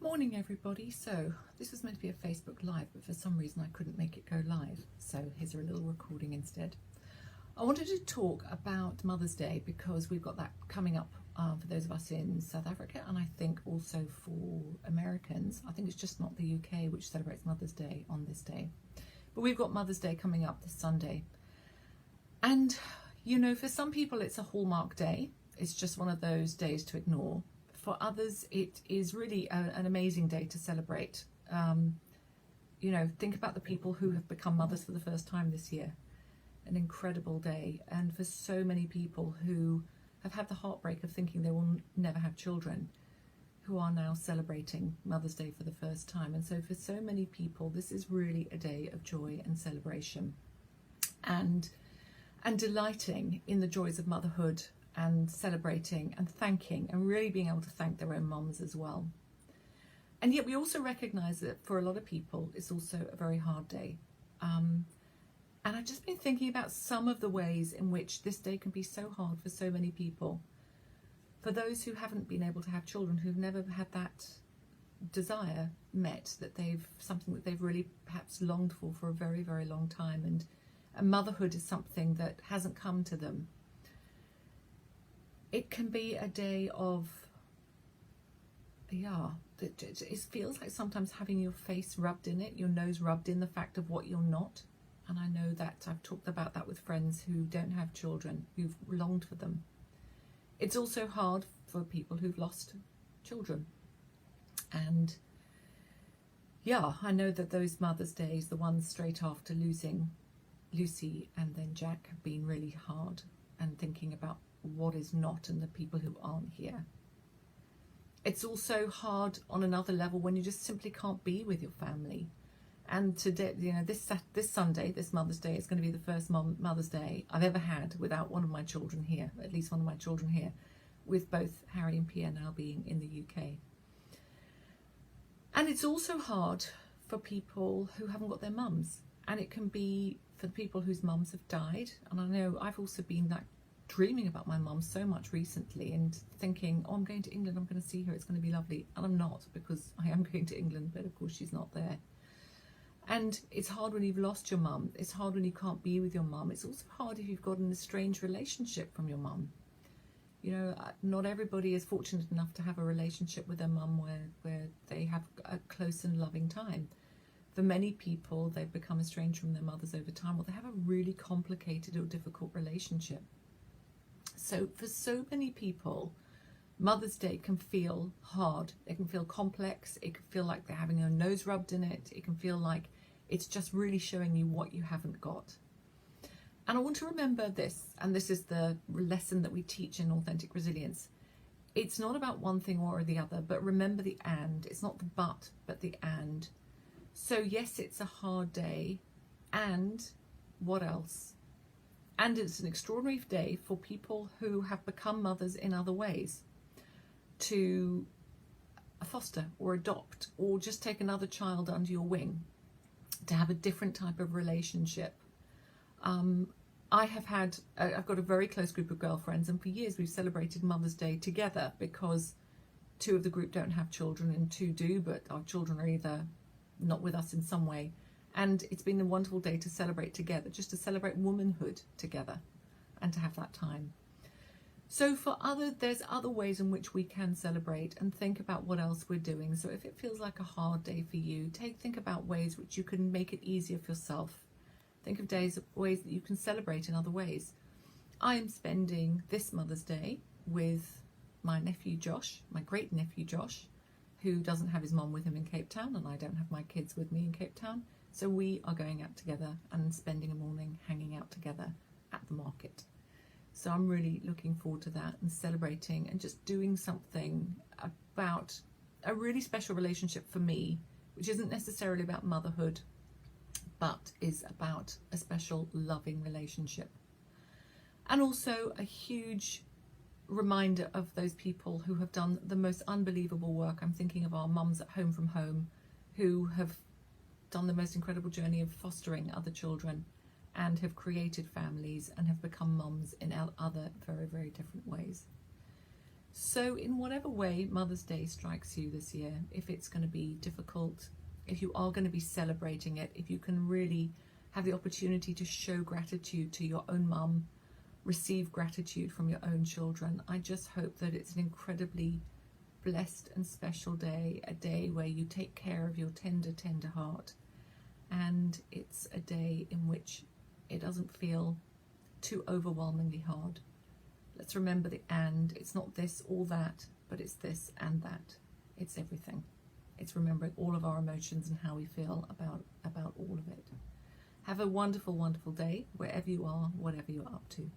Morning everybody. So this was meant to be a Facebook Live, but for some reason I couldn't make it go live, so here's a little recording instead. I wanted to talk about Mother's Day because we've got that coming up for those of us in South Africa, and I think also for Americans. I think it's just not the UK which celebrates Mother's Day on this day, but we've got Mother's Day coming up this Sunday. And you know, for some people it's a hallmark day. It's just one of those days to ignore. For others, it is really an amazing day to celebrate. You know, think about the people who have become mothers for the first time this year. An incredible day. And for so many people who have had the heartbreak of thinking they will never have children, who are now celebrating Mother's Day for the first time. And so for so many people, this is really a day of joy and celebration and delighting in the joys of motherhood, and celebrating and thanking and really being able to thank their own mums as well. And yet we also recognise that for a lot of people it's also a very hard day. And I've just been thinking about some of the ways in which this day can be so hard for so many people. For those who haven't been able to have children, who've never had that desire met, that something that they've really perhaps longed for a very, very long time, and motherhood is something that hasn't come to them. It can be a day of, it feels like sometimes having your face rubbed in it, your nose rubbed in the fact of what you're not. And I know that I've talked about that with friends who don't have children, who've longed for them. It's also hard for people who've lost children. And yeah, I know that those Mother's Days, the ones straight after losing Lucy and then Jack, have been really hard, and thinking about what is not and the people who aren't here. It's also hard on another level when you just simply can't be with your family. And today, you know, this Sunday, this Mother's Day, is going to be the first Mother's Day I've ever had without one of my children here, at least one of my children here, with both Harry and Pia now being in the UK. And it's also hard for people who haven't got their mums, and it can be for the people whose mums have died. And I know I've also been dreaming about my mum so much recently and thinking, oh, I'm going to England, I'm going to see her, it's going to be lovely. And I'm not, because I am going to England, but of course she's not there. And it's hard when you've lost your mum. It's hard when you can't be with your mum. It's also hard if you've got an estranged relationship from your mum. You know, not everybody is fortunate enough to have a relationship with their mum where they have a close and loving time. For many people, they've become estranged from their mothers over time, or they have a really complicated or difficult relationship. So for so many people, Mother's Day can feel hard. It can feel complex. It can feel like they're having their nose rubbed in it. It can feel like it's just really showing you what you haven't got. And I want to remember this, and this is the lesson that we teach in Authentic Resilience. It's not about one thing or the other, but remember the and. It's not the but the and. So yes, it's a hard day, and what else? And it's an extraordinary day for people who have become mothers in other ways, to foster or adopt or just take another child under your wing, to have a different type of relationship. I've got a very close group of girlfriends, and for years we've celebrated Mother's Day together, because two of the group don't have children and two do, but our children are either not with us in some way. And it's been a wonderful day to celebrate together, just to celebrate womanhood together and to have that time. So there's other ways in which we can celebrate and think about what else we're doing. So if it feels like a hard day for you, think about ways which you can make it easier for yourself. Think of ways that you can celebrate in other ways. I am spending this Mother's Day with my nephew Josh, my great nephew Josh, who doesn't have his mum with him in Cape Town, and I don't have my kids with me in Cape Town. So we are going out together and spending a morning hanging out together at the market. So I'm really looking forward to that, and celebrating and just doing something about a really special relationship for me, which isn't necessarily about motherhood, but is about a special loving relationship. And also a huge reminder of those people who have done the most unbelievable work. I'm thinking of our mums at Home from Home, who have done the most incredible journey of fostering other children and have created families and have become mums in other very, very different ways. So in whatever way Mother's Day strikes you this year, if it's going to be difficult, if you are going to be celebrating it, if you can really have the opportunity to show gratitude to your own mum, receive gratitude from your own children, I just hope that it's an incredibly blessed and special day, a day where you take care of your tender, tender heart, and it's a day in which it doesn't feel too overwhelmingly hard. Let's remember the and. It's not this or that, but it's this and that. It's everything. It's remembering all of our emotions and how we feel about all of it. Have a wonderful, wonderful day, wherever you are, whatever you're up to.